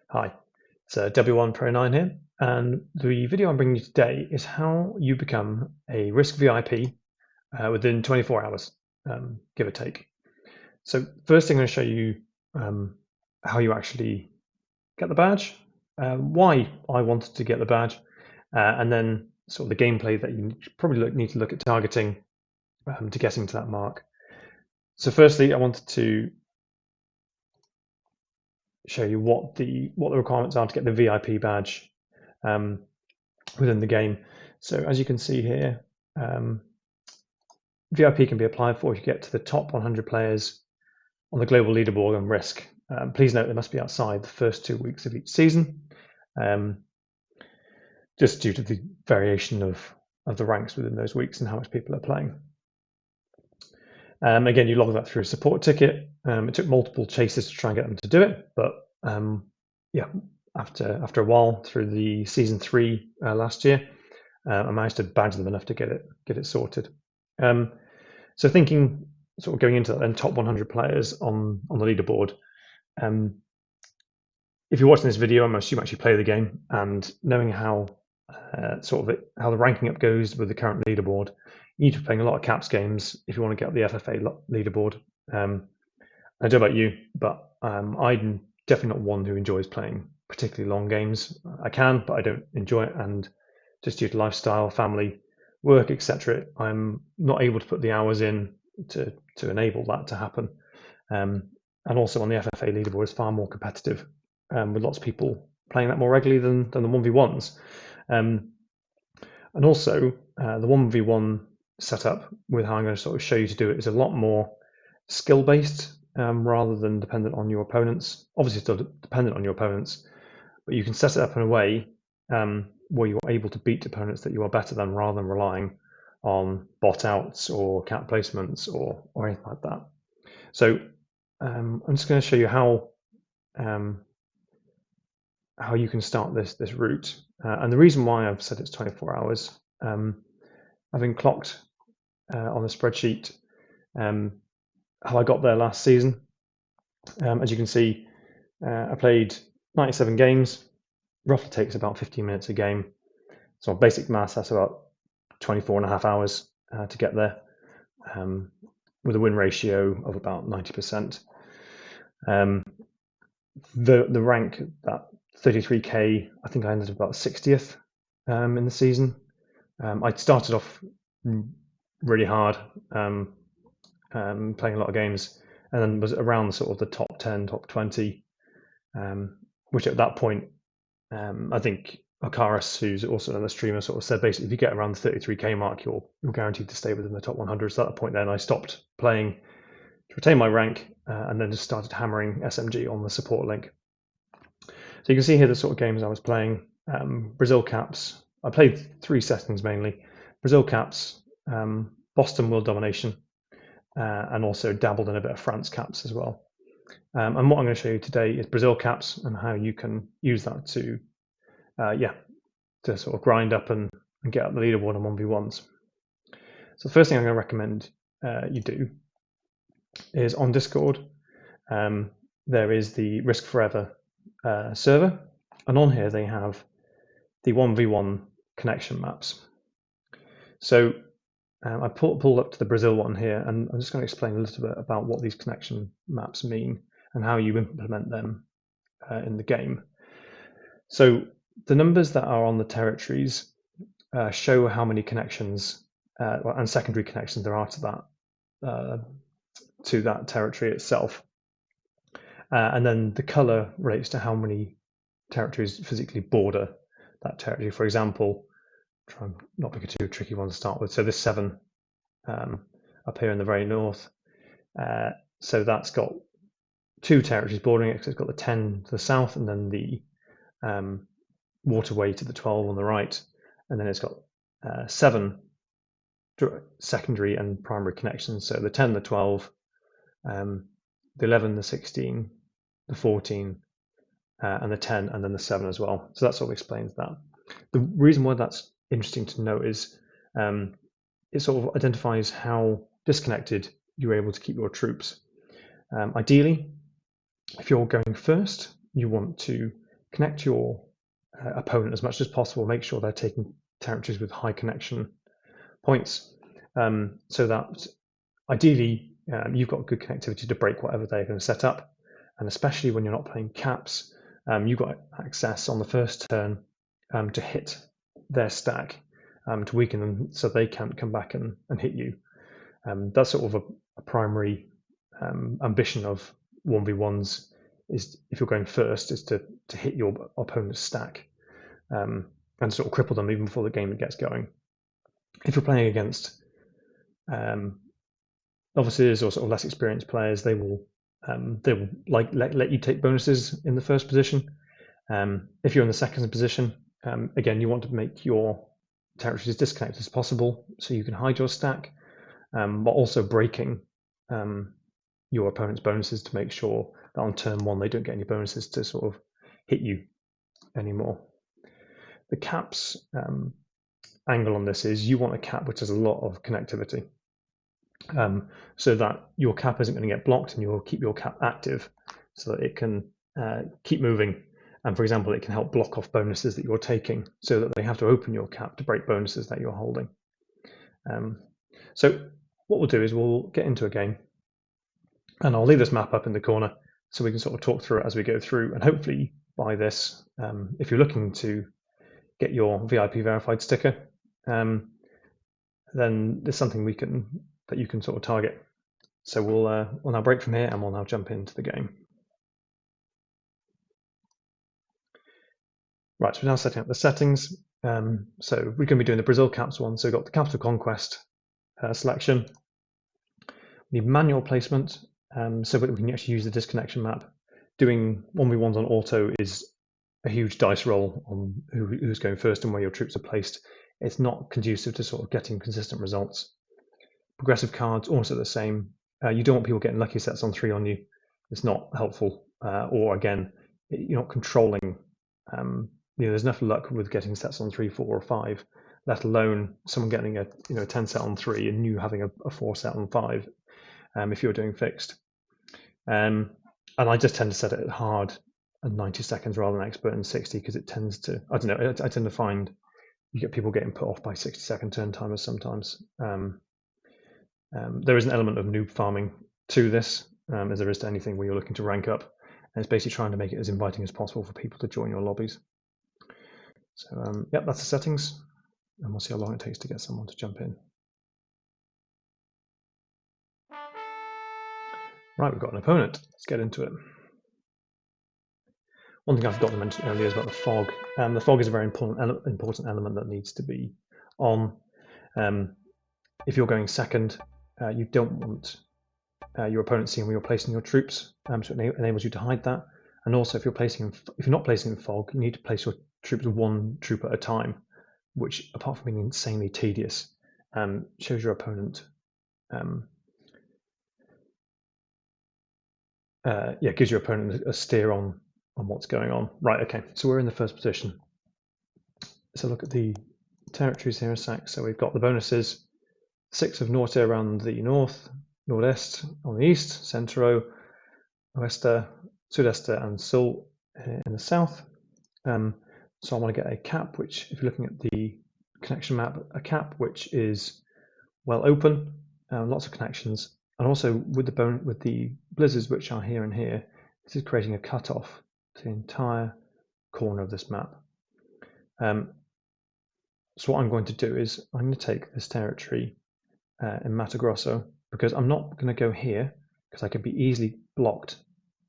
Hi, it's W1 Pro 9 here, and the video I'm bringing you today is how you become a Risk VIP within 24 hours, give or take. So first thing I'm going to show you how you actually get the badge, why I wanted to get the badge, and then sort of the gameplay that you probably need to look at targeting to getting to that mark. So firstly, I wanted to show you what the requirements are to get the VIP badge within the game. So as you can see here, VIP can be applied for if you get to the top 100 players on the global leaderboard on Risk. Please note they must be outside the first 2 weeks of each season, just due to the variation of the ranks within those weeks and how much people are playing. Again, you log that through a support ticket. It took multiple chases to try and get them to do it, but yeah, after a while through the season 3 last year, I managed to badge them enough to get it sorted. So thinking sort of going into that, then top 100 players on the leaderboard. If you're watching this video, I'm assuming you actually play the game, and knowing how how the ranking up goes with the current leaderboard, you need to be playing a lot of caps games if you want to get the FFA leaderboard. I don't know about you, but I'm definitely not one who enjoys playing particularly long games. I can, but I don't enjoy it, and just due to lifestyle, family, work, etc., I'm not able to put the hours in to enable that to happen. And also on the FFA leaderboard, it's far more competitive, with lots of people playing that more regularly than the 1v1s. And also the 1v1 setup with how I'm going to sort of show you to do it is a lot more skill based rather than dependent on your opponents. Obviously still dependent on your opponents, but you can set it up in a way where you're able to beat opponents that you are better than, rather than relying on bot outs or cap placements or anything like that. So I'm just going to show you how you can start this route. And the reason why I've said it's 24 hours, having clocked on the spreadsheet how I got there last season. As you can see, I played 97 games, roughly takes about 15 minutes a game. So on basic maths, that's about 24 and a half hours to get there, with a win ratio of about 90%. The rank, that 33k, I think I ended up about 60th in the season. I started off really hard, playing a lot of games, and then was around sort of the top 10, top 20, which at that point, I think Akaris, who's also another streamer, sort of said basically if you get around the 33k mark, you're guaranteed to stay within the top 100. So at that point then I stopped playing to retain my rank, and then just started hammering SMG on the support link. So you can see here the sort of games I was playing. Brazil caps, I played 3 settings mainly: Brazil caps, Boston World Domination, and also dabbled in a bit of France caps as well. And what I'm going to show you today is Brazil caps and how you can use that to sort of grind up and get up the leaderboard on 1v1s. So the first thing I'm going to recommend you do is on Discord. There is the Risk Forever server, and on here they have the 1v1 connection maps. So I pulled up to the Brazil one here, and I'm just going to explain a little bit about what these connection maps mean and how you implement them in the game. So the numbers that are on the territories show how many connections and secondary connections there are to that territory itself. And then the color relates to how many territories physically border that territory. For example, try and not make it too tricky one to start with. So this 7 up here in the very north. So that's got 2 territories bordering it. So it's got the 10 to the south, and then the waterway to the 12 on the right. And then it's got 7 secondary and primary connections. So the 10, the 12, the 11, the 16, the 14, and the 10, and then the 7 as well. So that sort of explains that. The reason why that's interesting to note is it sort of identifies how disconnected you're able to keep your troops. Ideally, if you're going first, you want to connect your opponent as much as possible. Make sure they're taking territories with high connection points, so that ideally you've got good connectivity to break whatever they're going to set up. And especially when you're not playing caps, you've got access on the first turn to hit their stack, to weaken them so they can't come back and hit you. That's sort of a primary ambition of 1v1s, is if you're going first, is to hit your opponent's stack, and sort of cripple them even before the game gets going. If you're playing against novices or sort of less experienced players, they will like let you take bonuses in the first position. If you're in the second position, again, you want to make your territories as disconnected as possible so you can hide your stack, but also breaking your opponent's bonuses to make sure that on turn one they don't get any bonuses to sort of hit you anymore. The caps angle on this is you want a cap which has a lot of connectivity, so that your cap isn't going to get blocked, and you'll keep your cap active so that it can keep moving. And for example, it can help block off bonuses that you're taking so that they have to open your cap to break bonuses that you're holding. So what we'll do is we'll get into a game, and I'll leave this map up in the corner so we can sort of talk through it as we go through. And hopefully by this, if you're looking to get your VIP verified sticker, then there's something that you can sort of target. So we'll now break from here, and we'll now jump into the game. Right, so we're now setting up the settings. So we're going to be doing the Brazil caps one. So we've got the capital conquest selection. We need manual placement, so that we can actually use the disconnection map. Doing 1v1s on auto is a huge dice roll on who's going first and where your troops are placed. It's not conducive to sort of getting consistent results. Progressive cards, also the same. You don't want people getting lucky sets on 3 on you. It's not helpful. Or again, you're not controlling. There's enough luck with getting sets on 3, 4, or 5, let alone someone getting a 10 set on 3 and you having a 4 set on 5. If you're doing fixed. And I just tend to set it at hard at 90 seconds rather than expert in 60, because it tends to, I don't know, I tend to find you get people getting put off by 60-second turn timers sometimes. There is an element of noob farming to this, as there is to anything where you're looking to rank up, and it's basically trying to make it as inviting as possible for people to join your lobbies. So yep, that's the settings, and we'll see how long it takes to get someone to jump in. Right, we've got an opponent. Let's get into it. One thing I forgot to mention earlier is about the fog. The fog is a very important element that needs to be on. If you're going second, you don't want your opponent seeing where you're placing your troops, so it enables you to hide that. And also, if you're not placing in fog, you need to place your troops one troop at a time, which, apart from being insanely tedious, shows your opponent. Gives your opponent a steer on what's going on. Right, okay, so we're in the first position. So look at the territories here a sec. So we've got the bonuses, 6 of Norte around the north, Nordeste on the east, Centro, Oeste, Sudeste, and Sul in the south. So I want to get a cap, which, if you're looking at the connection map, a cap which is well open, lots of connections, and also with the blizzards which are here and here, this is creating a cutoff to the entire corner of this map. So what I'm going to do is I'm going to take this territory in Mato Grosso, because I'm not going to go here because I can be easily blocked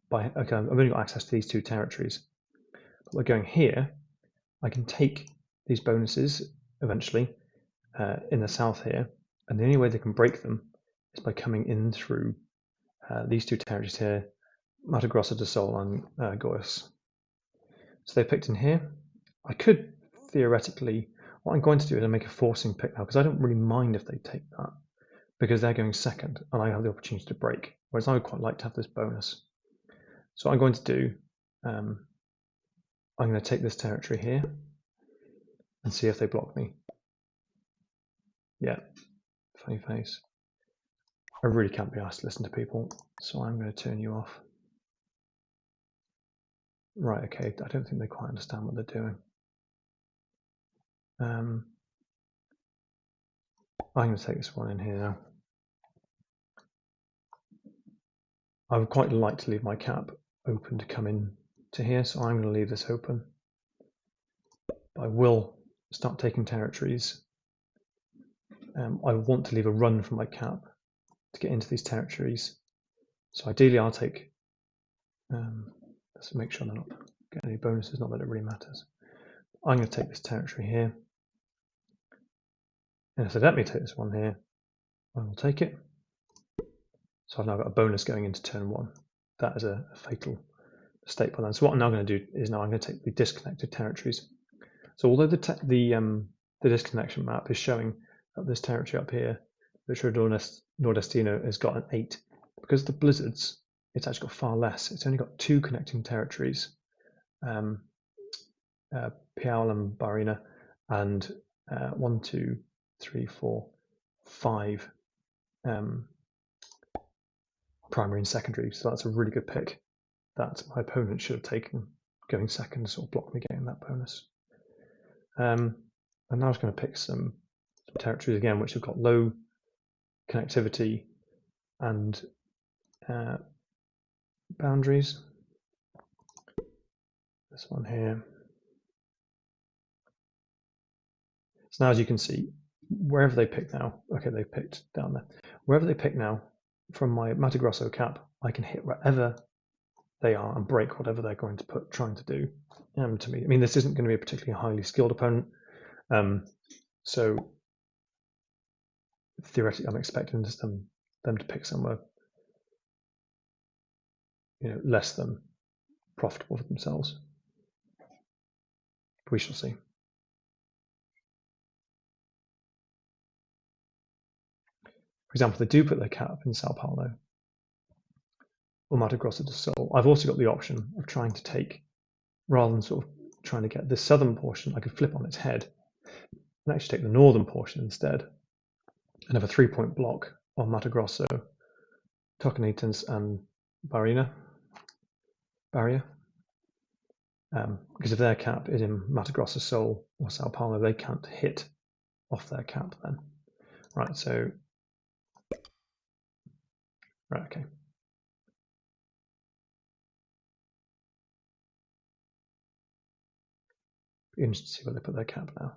by, okay, I've only got access to these 2 territories. But by going here, I can take these bonuses eventually in the south here, and the only way they can break them is by coming in through these 2 territories here, Mato Grosso do Sul and Goiás. So they picked in here. I could theoretically, what I'm going to do is I make a forcing pick now, because I don't really mind if they take that, because they're going second and I have the opportunity to break, whereas I would quite like to have this bonus. So what I'm going to do, I'm going to take this territory here and see if they block me. Yeah, funny face. I really can't be asked to listen to people, so I'm going to turn you off. Right, okay, I don't think they quite understand what they're doing. I'm going to take this one in here now. I would quite like to leave my cap open to come in to here, so I'm going to leave this open. But I will start taking territories. I want to leave a run for my cap to get into these territories. So ideally I'll take, let's make sure they're not getting any bonuses, not that it really matters. I'm going to take this territory here. And if they let me take this one here, I will take it. So I've now got a bonus going into turn 1. That is a fatal mistake by them. So what I'm now going to do is now I'm going to take the disconnected territories. So although the disconnection map is showing that this territory up here, Lucha Nordestino, has got an 8, because of the blizzards, it's actually got far less. It's only got 2 connecting territories, Piaul and Barina, and 1, 2, 3, 4, 5 primary and secondary. So that's a really good pick that my opponent should have taken going second to sort of block me getting that bonus. And now I was going to pick some territories again which have got low connectivity and boundaries. This one here. So now, as you can see, wherever they pick now, okay, they picked down there. Wherever they pick now, from my Mato Grosso cap, I can hit wherever they are and break whatever they're going to trying to do to me. I mean, this isn't going to be a particularly highly skilled opponent, so theoretically, I'm expecting them to pick somewhere, less than profitable for themselves. We shall see. For example, they do put their cap in Sao Paulo or Mato Grosso do Sul. I've also got the option of trying to take, rather than sort of trying to get the southern portion, I could flip on its head and actually take the northern portion instead and have a 3-point block on Mato Grosso, Tocantins, and Barria. Because if their cap is in Mato Grosso, Sul, or Sao Paulo, they can't hit off their cap then. Right, so, right, okay. Be interested to see where they put their cap now.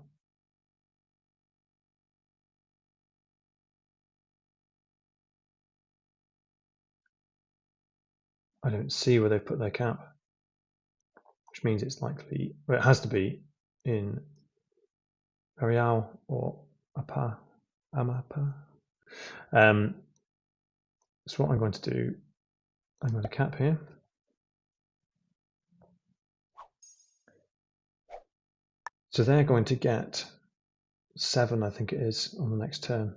I don't see where they put their cap, which means it's likely, well, it has to be in Arial or Amapa. So what I'm going to do, I'm going to cap here. So they're going to get 7, I think it is, on the next turn.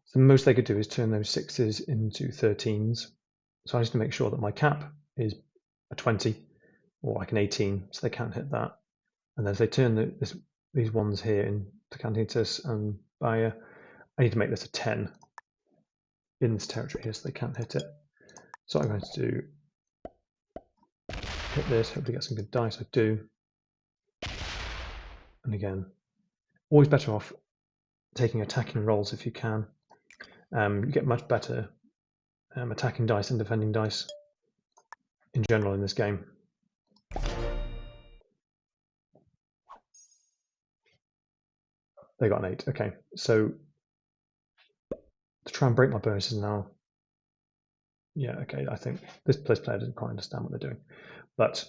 So the most they could do is turn those 6s into 13s. So I need to make sure that my cap is a 20 or like an 18, so they can't hit that. And then if they turn these ones here in Tocantins and Bahia, I need to make this a 10 in this territory here, so they can't hit it. So I'm going to do, hit this, hopefully get some good dice. I do. And again, always better off taking attacking rolls if you can. You get much better attacking dice and defending dice in general in this game. They got an 8. Okay, so to try and break my bonuses now. Yeah, okay, I think this player doesn't quite understand what they're doing. But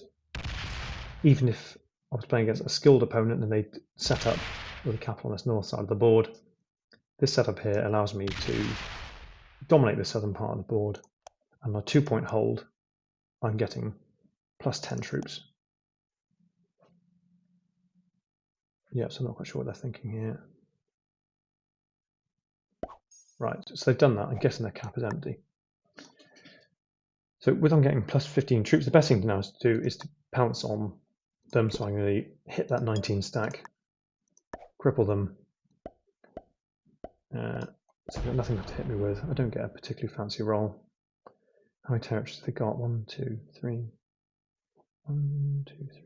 even if I was playing against a skilled opponent and they set up with a cap on this north side of the board, this setup here allows me to dominate the southern part of the board. And my 2-point hold, I'm getting plus 10 troops. Yeah, so I'm not quite sure what they're thinking here. Right, so they've done that. I'm guessing their cap is empty. So with them getting plus 15 troops, the best thing now to do is to pounce on them. So I'm going to hit that 19 stack, cripple them. So they've got nothing left to hit me with. I don't get a particularly fancy roll. How many territories have they got? 1, 2, 3, 1, 2, 3, 4, 5,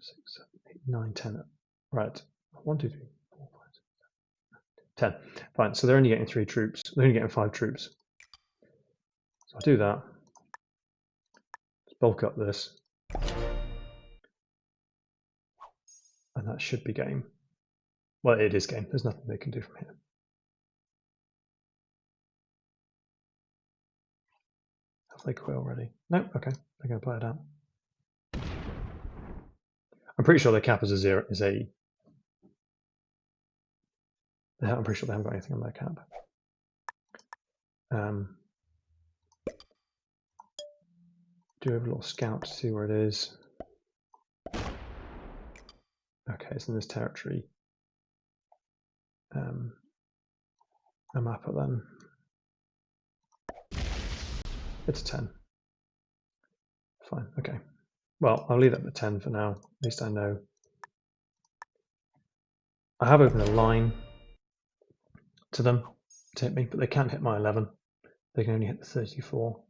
6, 7, 8, 9, 10. Right. 1, 2, 3, 4, 5, 6, 7, 10. Fine. So they're only getting 3 troops. They're only getting 5 troops. So I'll do that. Let's bulk up this. And that should be game. Well, it is game. There's nothing they can do from here. Have they quit already? No, okay. They're going to play it out. I'm pretty sure their cap is a 0. I'm pretty sure they haven't got anything on their cap. Do a little scout to see where it is. Okay, it's in this territory. A map of them. It's a 10. Fine, okay. Well, I'll leave that at 10 for now. At least I know. I have opened a line to them to hit me, but they can't hit my 11. They can only hit the 34.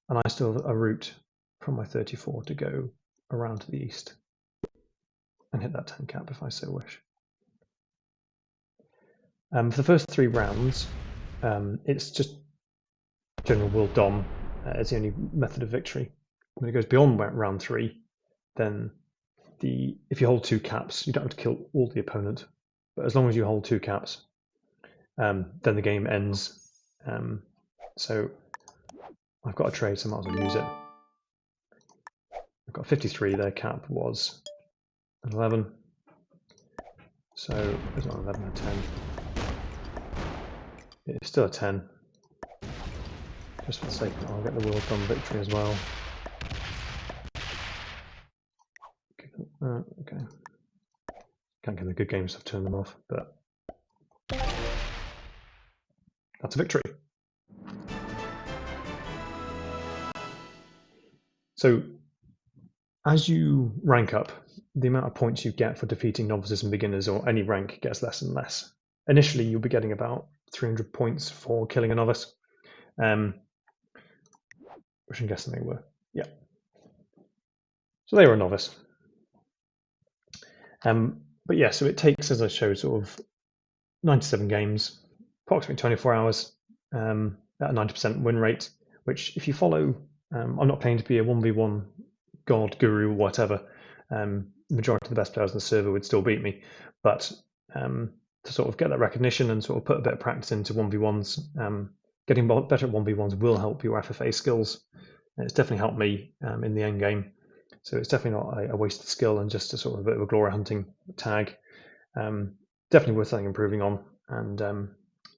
And I still have a route from my 34 to go around to the east and hit that 10 cap if I so wish. For the first 3 rounds, it's just general will dom as the only method of victory. When it goes beyond round 3, then if you hold 2 caps, you don't have to kill all the opponent. But as long as you hold 2 caps, then the game ends. So I've got a trade, so I might as well use it. I've got 53. Their cap was 11. So it's not 11 or 10. It's still a 10. Just for the sake of it, I'll get the Will Dom victory as well. Okay. Can't get the good games, I've turned them off, but that's a victory. So as you rank up, the amount of points you get for defeating novices and beginners or any rank gets less and less. Initially, you'll be getting about 300 points for killing a novice, which I'm guessing they were. Yeah. So they were a novice. But yeah, so it takes, as I showed, sort of 97 games, approximately 24 hours, at a 90% win rate, which if you follow, I'm not playing to be a 1v1 god, guru, or whatever. The majority of the best players on the server would still beat me, but to sort of get that recognition and sort of put a bit of practice into 1v1s, getting better at 1v1s will help your FFA skills. And it's definitely helped me in the end game. So it's definitely not a wasted skill and just a sort of a bit of a glory hunting tag. Definitely worth something improving on. And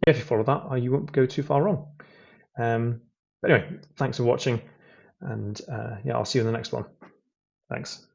if you follow that, you won't go too far wrong. But anyway, thanks for watching. And yeah, I'll see you in the next one. Thanks.